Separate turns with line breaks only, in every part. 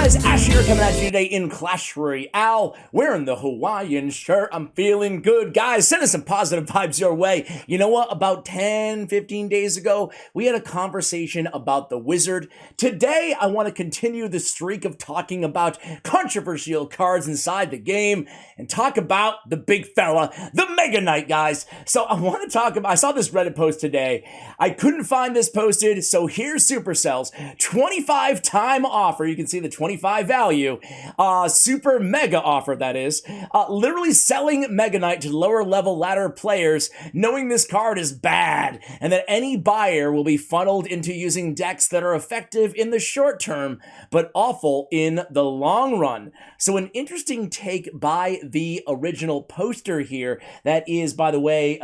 guys, Ash here coming at you today in Clash Royale, wearing the Hawaiian shirt. I'm feeling good. Guys, sending some positive vibes your way. You know what? About 10, 15 days ago, we had a conversation about the Wizard. Today, I want to continue the streak of talking about controversial cards inside the game and talk about the big fella, the Mega Knight, guys. So I want to talk about, I saw this Reddit post today. I couldn't find this posted, so here's Supercell's 25-time offer. You can see the 25 value, super mega offer, that is. Literally selling Mega Knight to lower level ladder players, knowing this card is bad, and that any buyer will be funneled into using decks that are effective in the short term, but awful in the long run. So an interesting take by the original poster here. That is, by the way,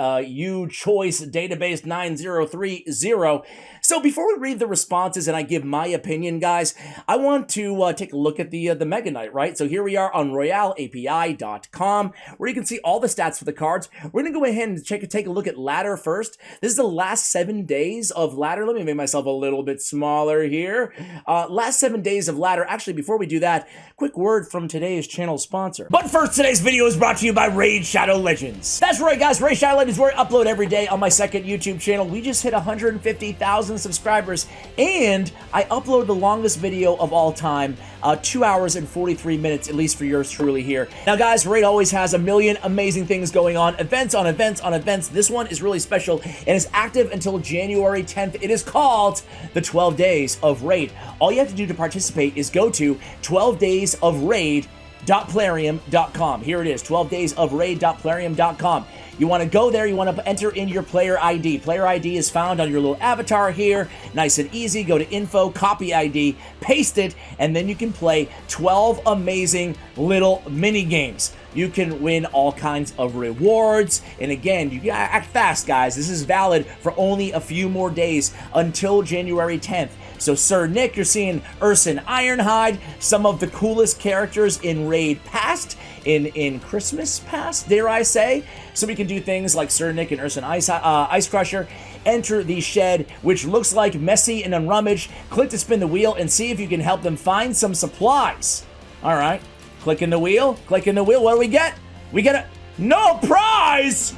Choice Database 9030. So before we read the responses and I give my opinion, guys, I want to take a look at the Mega Knight, right? So here we are on RoyaleAPI.com, where you can see all the stats for the cards. We're going to go ahead and take a look at ladder first. This is the last 7 days of ladder. Let me make myself a little bit smaller here. Last 7 days of ladder. Actually, before we do that, quick word from today's channel sponsor. But first, today's video is brought to you by Raid Shadow Legends. That's right, guys. Raid Shadow Legends, where I upload every day on my second YouTube channel. We just hit 150,000 subscribers, and I upload the longest video of all time, 2 hours and 43 minutes, at least for yours truly here. Now, guys, Raid always has a million amazing things going on, events on events on events. This one is really special and is active until January 10th. It is called the 12 Days of Raid. All you have to do to participate is go to 12daysofraid.plarium.com. Here it is, 12daysofraid.plarium.com. You want to go there, you want to enter in your player ID. Player ID is found on your little avatar here. Nice and easy. Go to info, copy ID, paste it, and then you can play 12 amazing little mini games. You can win all kinds of rewards. And again, you gotta act fast, guys. This is valid for only a few more days until January 10th. So Sir Nick, you're seeing Urson Ironhide, some of the coolest characters in Raid past, in Christmas past, dare I say. So we can do things like Sir Nick and Urson Ice Crusher. Enter the shed, which looks like messy and unrummaged. Click to spin the wheel and see if you can help them find some supplies. All right, click in the wheel, click in the wheel. What do we get? We get a no prize!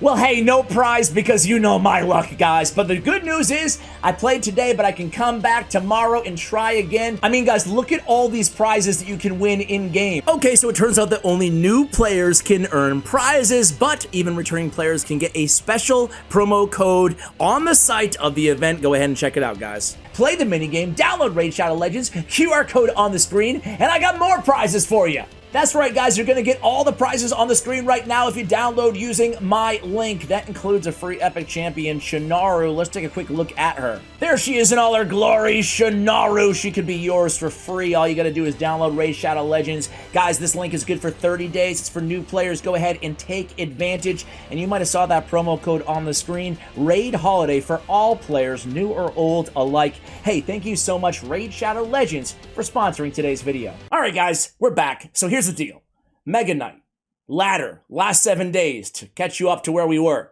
Well, hey, no prize because you know my luck, guys. But the good news is I played today, but I can come back tomorrow and try again. I mean, guys, look at all these prizes that you can win in-game. Okay, so it turns out that only new players can earn prizes, but even returning players can get a special promo code on the site of the event. Go ahead and check it out, guys. Play the minigame, download Raid Shadow Legends, QR code on the screen, and I got more prizes for you. That's right, guys, you're going to get all the prizes on the screen right now if you download using my link. That includes a free epic champion, Shinaru. Let's take a quick look at her. There she is in all her glory, Shinaru. She could be yours for free. All you got to do is download Raid Shadow Legends. Guys, this link is good for 30 days. It's for new players. Go ahead and take advantage. And you might have saw that promo code on the screen. Raid Holiday for all players, new or old alike. Hey, thank you so much, Raid Shadow Legends, for sponsoring today's video. All right, guys, we're back. So here's the deal. Mega Knight, ladder, last 7 days to catch you up to where we were.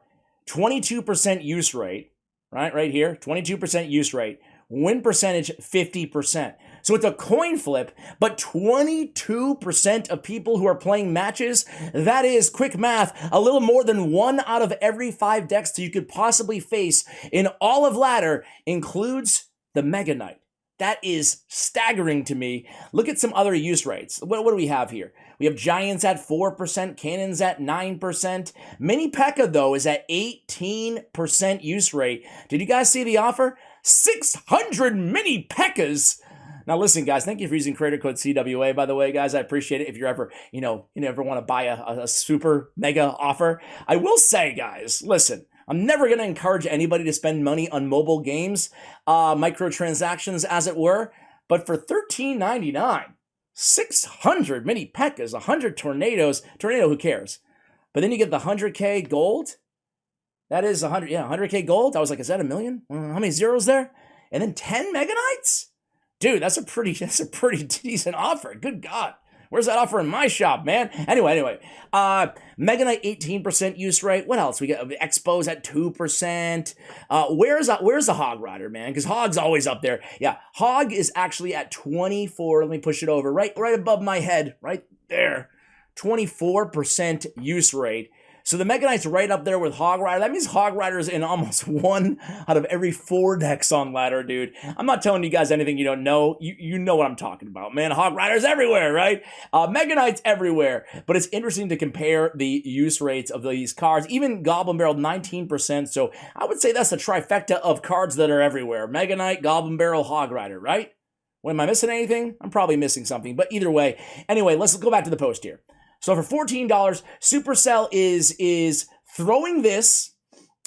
22% use rate, right here, 22% use rate. Win percentage, 50%. So it's a coin flip, but 22% of people who are playing matches, that is, quick math, a little more than 1 out of every 5 decks that you could possibly face in all of ladder includes the Mega Knight. That is staggering to me. Look at some other use rates. What do we have here? We have Giants at 4%, Cannons at 9%. Mini P.E.K.K.A, though, is at 18% use rate. Did you guys see the offer? 600 Mini P.E.K.K.As. Now, listen, guys, thank you for using creator code CWA, by the way, guys. I appreciate it if you're ever, you ever want to buy a super mega offer. I will say, guys, listen, I'm never going to encourage anybody to spend money on mobile games, microtransactions, as it were. But for $13.99, 600 Mini P.E.K.K.As, 100 tornadoes. Tornado, who cares? But then you get the 100K gold. That is 100K gold. I was like, is that a million? How many zeros there? And then 10 Mega Knights? Dude, that's a pretty decent offer. Good God. Where's that offer in my shop, man? Anyway. Mega Knight 18% use rate. What else? We got Expos at 2%. Where's the Hog Rider, man? Because Hog's always up there. Yeah, Hog is actually at 24. Let me push it over right above my head, right there. 24% use rate. So the Mega Knight's right up there with Hog Rider. That means Hog Rider's in almost 1 out of every 4 decks on ladder, dude. I'm not telling you guys anything you don't know. You know what I'm talking about, man. Hog Rider's everywhere, right? Mega Knight's everywhere. But it's interesting to compare the use rates of these cards. Even Goblin Barrel, 19%. So I would say that's the trifecta of cards that are everywhere. Mega Knight, Goblin Barrel, Hog Rider, right? Well, am I missing anything? I'm probably missing something. But either way, anyway, let's go back to the post here. So for $14, Supercell is throwing this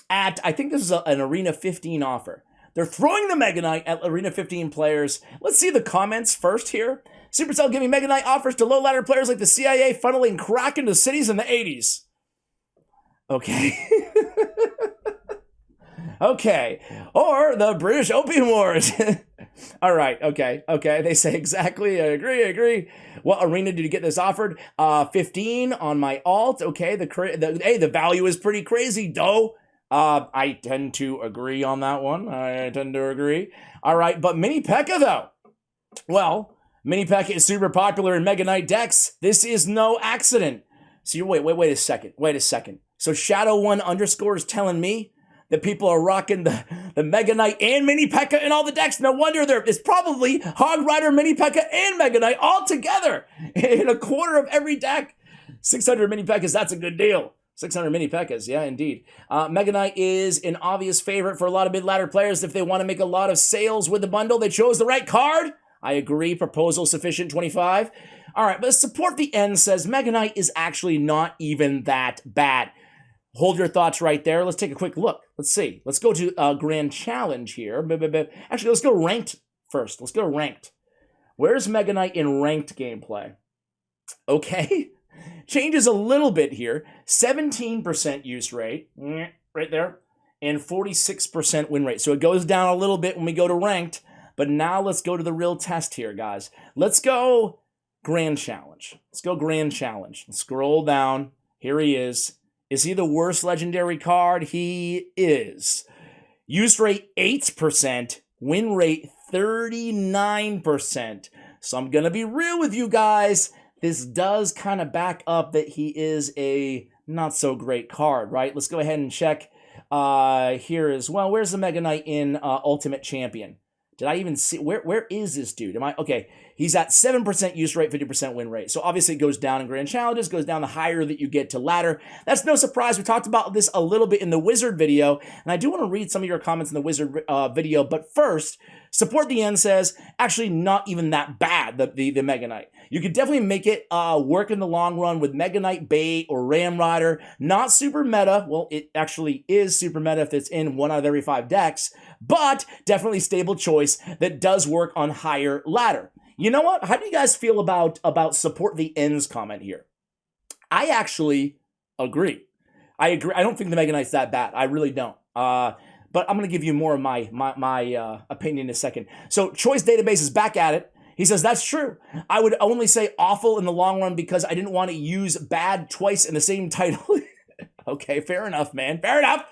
at, I think this is an Arena 15 offer. They're throwing the Mega Knight at Arena 15 players. Let's see the comments first here. Supercell giving Mega Knight offers to low ladder players like the CIA, funneling crack into cities in the 80s. Okay. Okay. Or the British Opium Wars. All right. Okay. They say exactly. I agree. What arena did you get this offered? 15 on my alt. Okay. The value is pretty crazy, though. I tend to agree on that one. I tend to agree. All right. But Mini P.E.K.K.A. though. Well, Mini P.E.K.K.A. is super popular in Mega Knight decks. This is no accident. So wait a second. So Shadow1_ is telling me that people are rocking the Mega Knight and Mini P.E.K.K.A. in all the decks. No wonder it's probably Hog Rider, Mini P.E.K.K.A. and Mega Knight all together in a quarter of every deck. 600 Mini P.E.K.K.A.s, that's a good deal. 600 Mini P.E.K.K.A.s, yeah, indeed. Mega Knight is an obvious favorite for a lot of mid-ladder players. If they want to make a lot of sales with the bundle, they chose the right card. I agree, proposal sufficient, 25. All right, but Support the End says Mega Knight is actually not even that bad. Hold your thoughts right there. Let's take a quick look. Let's see. Let's go to Grand Challenge here. Actually, let's go ranked first. Let's go ranked. Where's Mega Knight in ranked gameplay? Okay. Changes a little bit here. 17% use rate, right there, and 46% win rate. So it goes down a little bit when we go to ranked, but now let's go to the real test here, guys. Let's go Grand Challenge. Let's go Grand Challenge. Let's scroll down. Here he is. Is he the worst legendary card? He is. Use rate 8%, win rate 39%. So I'm going to be real with you guys. This does kind of back up that he is a not so great card, right? Let's go ahead and check here as well. Where's the Mega Knight in Ultimate Champion? Did I even see, where is this dude? Okay, he's at 7% use rate, 50% win rate. So obviously it goes down in Grand Challenges, goes down the higher that you get to ladder. That's no surprise. We talked about this a little bit in the Wizard video, and I do want to read some of your comments in the Wizard video, but first, Support the End says, actually not even that bad, the Mega Knight. You could definitely make it work in the long run with Mega Knight Bait or Ram Rider. Not super meta. Well, it actually is super meta if it's in 1 out of every 5 decks, but definitely stable choice that does work on higher ladder. You know what? How do you guys feel about Support the End's comment here? I actually agree. I agree. I don't think the Mega Knight's that bad. I really don't. But I'm going to give you more of my opinion in a second. So Choice Database is back at it. He says, that's true. I would only say awful in the long run because I didn't want to use bad twice in the same title. Okay, fair enough, man. Fair enough.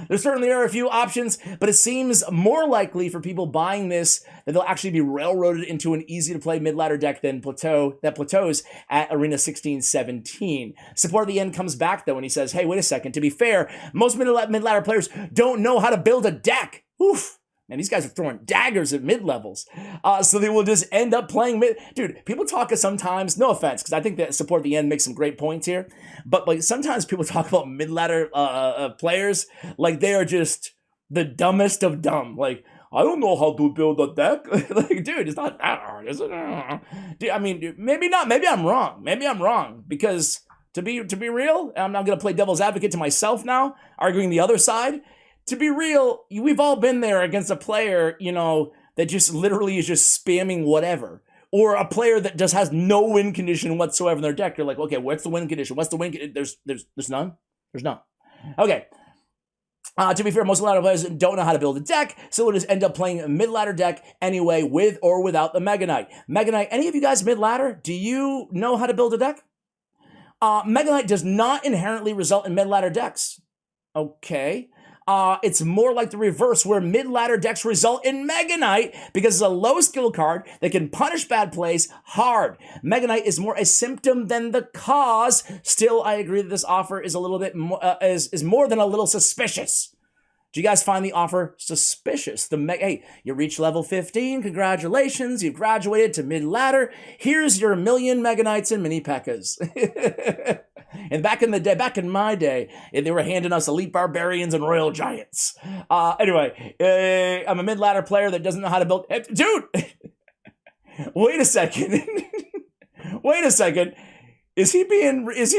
There certainly are a few options, but it seems more likely for people buying this that they'll actually be railroaded into an easy-to-play mid-ladder deck than plateaus at Arena 16-17. Support the End comes back, though, and he says, hey, wait a second. To be fair, most mid-ladder players don't know how to build a deck. Oof. Man, these guys are throwing daggers at mid-levels. So they will just end up playing mid. Dude, people talk sometimes, no offense, because I think that Support the End makes some great points here. But like sometimes people talk about mid-ladder players like they are just the dumbest of dumb. Like, I don't know how to build a deck. Like, dude, it's not that hard, is it? Dude, I mean, maybe not. Maybe I'm wrong. Maybe I'm wrong. Because to be real, I'm not going to play devil's advocate to myself now, arguing the other side. To be real, we've all been there against a player, you know, that just literally is just spamming whatever. Or a player that just has no win condition whatsoever in their deck. You're like, okay, what's the win condition? What's the win condition? There's none? There's none. Okay. To be fair, most ladder players don't know how to build a deck, so we'll just end up playing a mid-ladder deck anyway, with or without the Mega Knight. Mega Knight, any of you guys mid-ladder, do you know how to build a deck? Mega Knight does not inherently result in mid-ladder decks. Okay. It's more like the reverse, where mid-ladder decks result in Mega Knight because it's a low skill card that can punish bad plays hard. Mega Knight is more a symptom than the cause. Still, I agree that this offer is a little bit is more than a little suspicious. Do you guys find the offer suspicious? Hey, you reach level 15. Congratulations, you've graduated to mid-ladder. Here's your 1,000,000 Mega Knights and mini P.E.K.K.A.s. And back in my day, they were handing us elite barbarians and royal giants. Anyway, I'm a mid-ladder player that doesn't know how to build. Dude, wait a second. Wait a second. Is he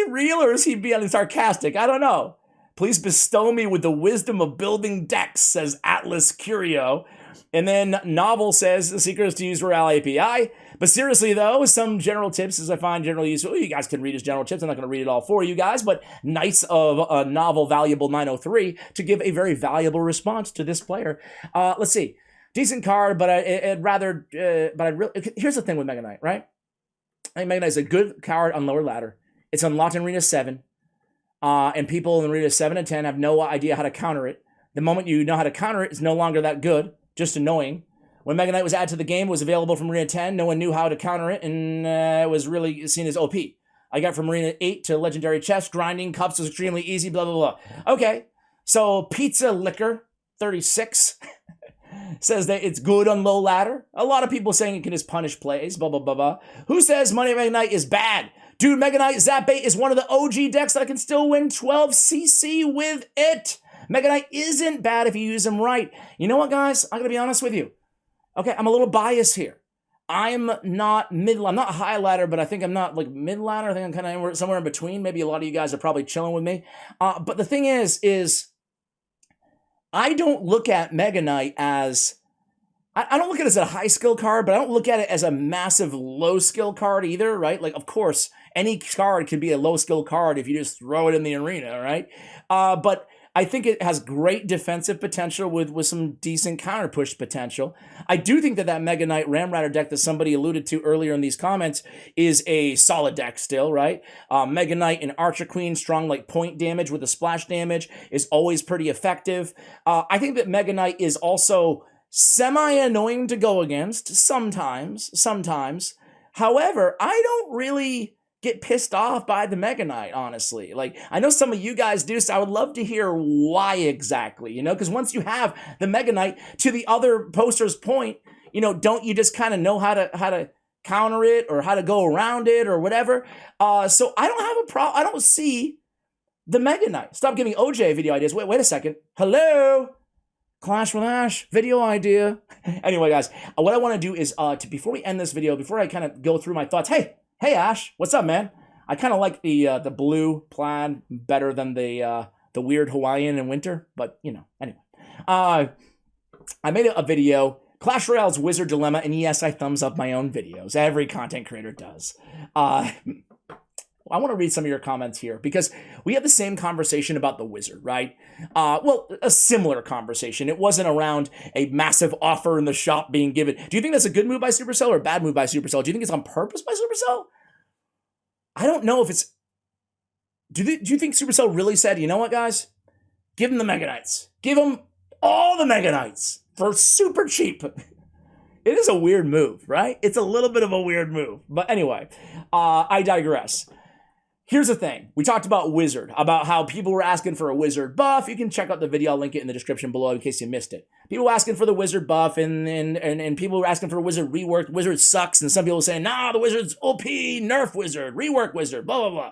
real or is he being sarcastic? I don't know. Please bestow me with the wisdom of building decks, says Atlas Curio. And then Novel says the secret is to use Royale API. But seriously, though, some general tips, as I find generally useful. You guys can read his general tips. I'm not going to read it all for you guys, but Knights of Novel Valuable 903 to give a very valuable response to this player. Let's see. Decent card, but here's the thing with Mega Knight, right? I think Mega Knight is a good card on lower ladder. It's unlocked in Arena 7. And people in Arena 7 and 10 have no idea how to counter it. The moment you know how to counter it, it's no longer that good, just annoying. When Mega Knight was added to the game, it was available from Arena 10. No one knew how to counter it, and it was really seen as OP. I got from Arena 8 to Legendary Chest. Grinding cups was extremely easy, blah, blah, blah. Okay, so Pizza Liquor 36 says that it's good on low ladder. A lot of people saying it can just punish plays, blah, blah, blah, blah. Who says Mega Knight is bad? Dude, Mega Knight Zap Bait is one of the OG decks that I can still win 12 CC with it. Mega Knight isn't bad if you use him right. You know what, guys? I'm going to be honest with you. Okay, I'm a little biased here. I'm not high ladder, but I think I'm not like mid ladder. I think I'm kind of somewhere in between. Maybe a lot of you guys are probably chilling with me. But the thing is I don't look at Mega Knight as... I don't look at it as a high skill card, but I don't look at it as a massive low skill card either, right? Like, of course, any card can be a low skill card if you just throw it in the arena, right? But I think it has great defensive potential with some decent counter push potential. I do think that Mega Knight Ramrider deck that somebody alluded to earlier in these comments is a solid deck still, right? Mega Knight and Archer Queen, strong like point damage with the splash damage is always pretty effective. I think that Mega Knight is also semi-annoying to go against sometimes. However, I don't really get pissed off by the Mega Knight, honestly. Like, I know some of you guys do, so I would love to hear why exactly, you know? Because once you have the Mega Knight, to the other poster's point, you know, don't you just kind of know how to counter it or how to go around it or whatever? So I don't have a problem. I don't see the Mega Knight. Stop giving OJ video ideas. Wait a second. Hello? Clash with Ash, video idea. Anyway, guys, what I want to do is, before we end this video, before I kind of go through my thoughts, hey Ash, what's up, man? I kind of like the blue plaid better than the weird Hawaiian in winter, but you know, anyway. I made a video, Clash Royale's Wizard Dilemma, and yes, I thumbs up my own videos. Every content creator does. I want to read some of your comments here because we had the same conversation about the Wizard, right? Well, a similar conversation. It wasn't around a massive offer in the shop being given. Do you think that's a good move by Supercell or a bad move by Supercell? Do you think it's on purpose by Supercell? I don't know if it's... Do you think Supercell really said, you know what, guys? Give them the Mega Knights. Give them all the Mega Knights for super cheap. It is a weird move, right? It's a little bit of a weird move. But anyway, I digress. Here's the thing. We talked about Wizard, about how people were asking for a Wizard buff. You can check out the video. I'll link it in the description below in case you missed it. People were asking for the Wizard buff, and people were asking for a Wizard reworked. Wizard sucks, and some people were saying, nah, the Wizard's OP, nerf Wizard, rework Wizard, blah, blah, blah.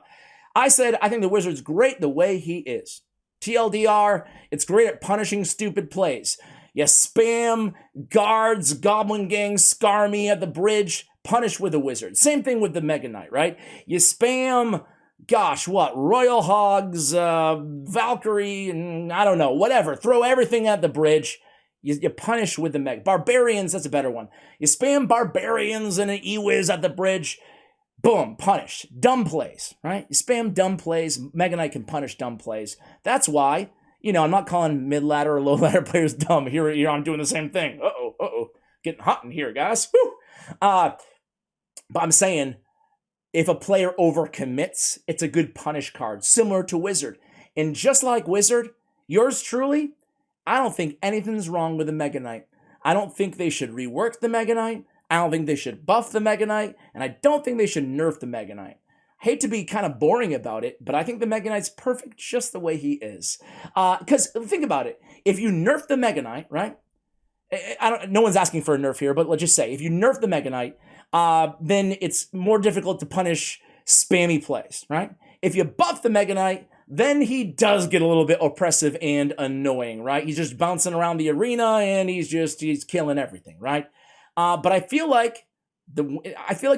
I said, I think the Wizard's great the way he is. TLDR, it's great at punishing stupid plays. You spam guards, Goblin Gang, Skarmy at the bridge, punish with a Wizard. Same thing with the Mega Knight, right? You spam... Gosh, what? Royal Hogs, Valkyrie, and I don't know, whatever. Throw everything at the bridge. You punish with the Meg. Barbarians, that's a better one. You spam Barbarians and an E-Wiz at the bridge. Boom, punish. Dumb plays, right? You spam dumb plays. Mega Knight can punish dumb plays. That's why You know, I'm not calling mid-ladder or low-ladder players dumb. Here I'm doing the same thing. Uh-oh. Getting hot in here, guys. Woo! But I'm saying, if a player overcommits, it's a good punish card, similar to Wizard. And just like Wizard, yours truly, I don't think anything's wrong with the Mega Knight. I don't think they should rework the Mega Knight. I don't think they should buff the Mega Knight. And I don't think they should nerf the Mega Knight. I hate to be kind of boring about it, but I think the Mega Knight's perfect just the way he is. Because think about it. If you nerf the Mega Knight, right? No one's asking for a nerf here, but let's just say, if you nerf the Mega Knight, then it's more difficult to punish spammy plays, right? If you buff the Mega Knight, then he does get a little bit oppressive and annoying, right? He's just bouncing around the arena and he's killing everything, right? But I feel like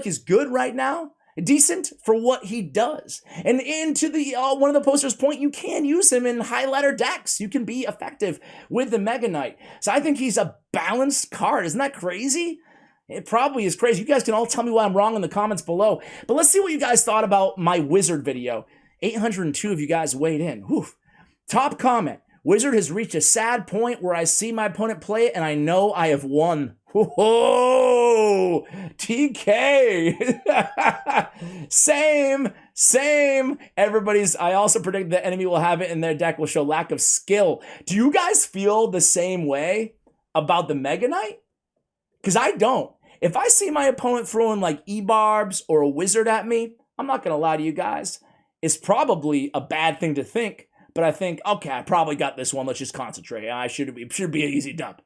he's good right now, decent for what he does. And into the one of the posters' point, you can use him in high ladder decks. You can be effective with the Mega Knight. So I think he's a balanced card. Isn't that crazy? It probably is crazy. You guys can all tell me why I'm wrong in the comments below. But let's see what you guys thought about my Wizard video. 802 of you guys weighed in. Whew. Top comment. Wizard has reached a sad point where I see my opponent play it and I know I have won. Whoa, TK. Same. I also predict the enemy will have it in their deck will show lack of skill. Do you guys feel the same way about the Mega Knight? Because I don't. If I see my opponent throwing like E-Barbs or a Wizard at me, I'm not going to lie to you guys. It's probably a bad thing to think, but I think, okay, I probably got this one. Let's just concentrate. I should be an easy dump.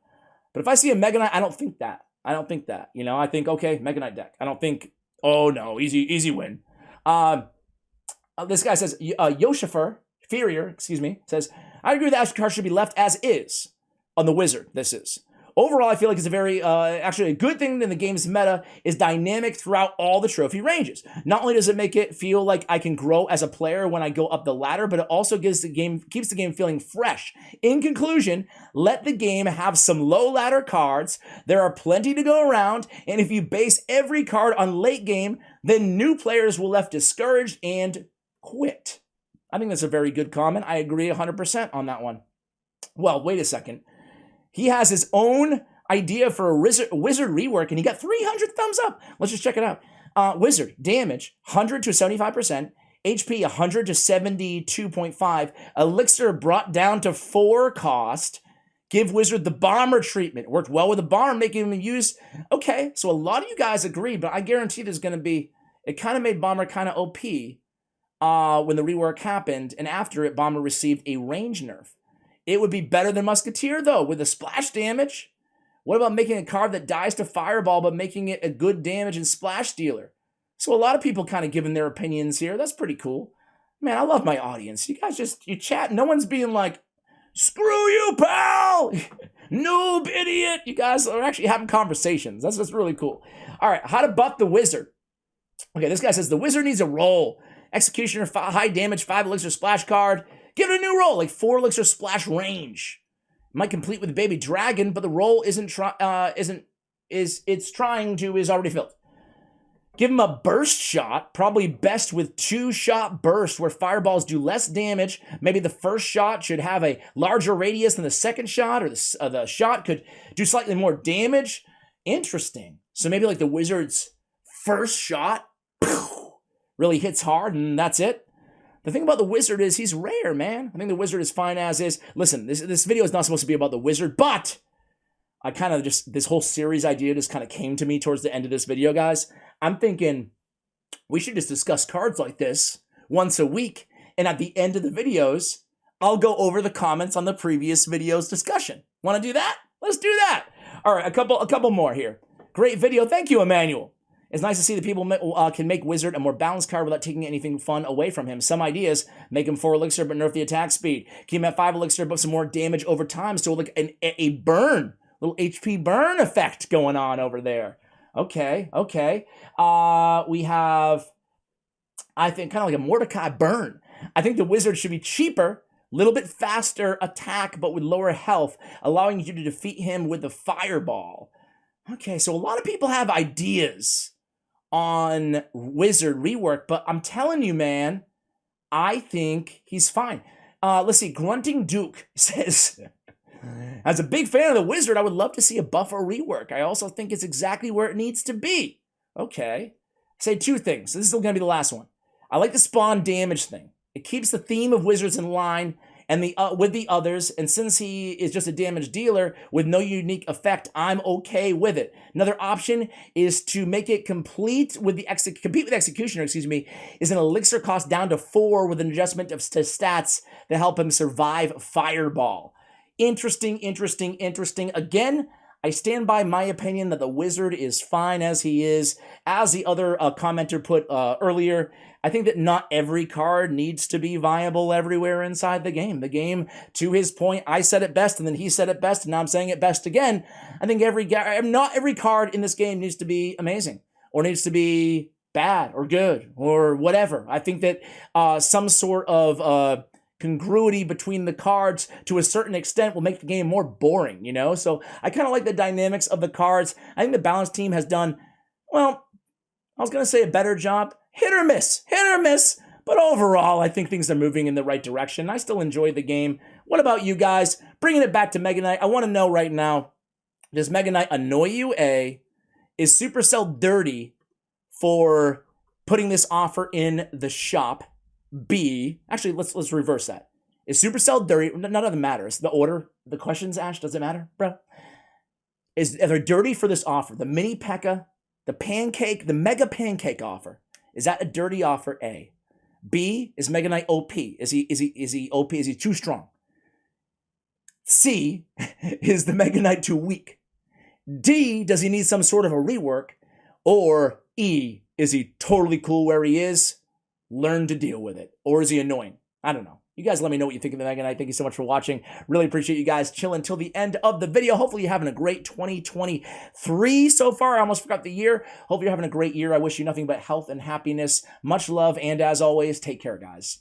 But if I see a Mega Knight, I don't think that. You know, I think, okay, Mega Knight deck. I don't think, oh no, easy win. This guy says, Furier, says, I agree that Ashtar should be left as is on the Wizard. This is. Overall, I feel like it's a very, actually a good thing in the game's meta is dynamic throughout all the trophy ranges. Not only does it make it feel like I can grow as a player when I go up the ladder, but it also keeps the game feeling fresh. In conclusion, let the game have some low ladder cards. There are plenty to go around, and if you base every card on late game, then new players will left discouraged and quit. I think that's a very good comment. I agree 100% on that one. Well, wait a second. He has his own idea for a Wizard rework, and he got 300 thumbs up. Let's just check it out. Wizard, damage, 100 to 75%. HP, 100 to 72.5. Elixir brought down to 4 cost. Give Wizard the Bomber treatment. Worked well with the Bomber, making him use... Okay, so a lot of you guys agree, but I guarantee there's going to be... It kind of made Bomber kind of OP when the rework happened, and after it, Bomber received a range nerf. It would be better than Musketeer, though, with the splash damage. What about making a card that dies to Fireball, but making it a good damage and splash dealer? So a lot of people kind of giving their opinions here. That's pretty cool. Man, I love my audience. You guys you chat. No one's being like, screw you, pal! Noob, idiot! You guys are actually having conversations. That's really cool. All right, how to buff the Wizard. Okay, this guy says, the Wizard needs a roll. Executioner, high damage, 5 elixir splash card. Give it a new roll, like 4 elixir splash range. Might complete with Baby Dragon, but the roll is already filled. Give him a burst shot, probably best with 2-shot burst where fireballs do less damage. Maybe the first shot should have a larger radius than the second shot, or the shot could do slightly more damage. Interesting. So maybe like the Wizard's first shot really hits hard and that's it. The thing about the Wizard is he's rare, man. I think the Wizard is fine as is. Listen, this video is not supposed to be about the Wizard, but I kind of this whole series idea just kind of came to me towards the end of this video, guys. I'm thinking we should just discuss cards like this once a week, and at the end of the videos, I'll go over the comments on the previous video's discussion. Want to do that? Let's do that. All right, a couple more here. Great video. Thank you, Emmanuel. It's nice to see that people can make Wizard a more balanced card without taking anything fun away from him. Some ideas, make him 4 elixir but nerf the attack speed. Keep him at 5 elixir but some more damage over time. So like a burn, little HP burn effect going on over there. Okay. We have, I think, kind of like a Mordecai burn. I think the Wizard should be cheaper, a little bit faster attack but with lower health, allowing you to defeat him with the Fireball. Okay, so a lot of people have ideas on Wizard rework, but I'm telling you, man, I think he's fine. Let's see. Grunting Duke says, as a big fan of the Wizard, I would love to see a buff or rework. I also think it's exactly where it needs to be. Okay. Say two things. This is going to be the last one. I like the spawn damage thing. It keeps the theme of Wizards in line and with the others, and since he is just a damage dealer with no unique effect, I'm okay with it. Another option is to make it compete with Executioner, is an elixir cost down to 4 with an adjustment to stats that help him survive Fireball. Interesting. Again, I stand by my opinion that the Wizard is fine as he is. As the other commenter put earlier, I think that not every card needs to be viable everywhere inside the game. The game, to his point, I said it best, and then he said it best, and now I'm saying it best again. I think not every card in this game needs to be amazing, or needs to be bad, or good, or whatever. I think that some sort of congruity between the cards to a certain extent will make the game more boring, you know? So I kind of like the dynamics of the cards. I think the balance team has done, well, I was going to say a better job. Hit or miss, but overall, I think things are moving in the right direction. I still enjoy the game. What about you guys? Bringing it back to Mega Knight, I want to know right now, does Mega Knight annoy you, A? Is Supercell dirty for putting this offer in the shop? B, actually, let's reverse that. Is Supercell dirty? None of them matters. The order, the questions, Ash, does it matter, bro? Are they dirty for this offer? The mini P.E.K.K.A, the pancake, the mega pancake offer. Is that a dirty offer, A? B, is Mega Knight OP? Is he OP? Is he too strong? C, is the Mega Knight too weak? D, does he need some sort of a rework? Or E, is he totally cool where he is? Learn to deal with it. Or is he annoying? I don't know. You guys let me know what you think of the Mega Knight. Thank you so much for watching. Really appreciate you guys chilling till the end of the video. Hopefully you're having a great 2023 so far. I almost forgot the year. Hope you're having a great year. I wish you nothing but health and happiness. Much love, and as always, take care, guys.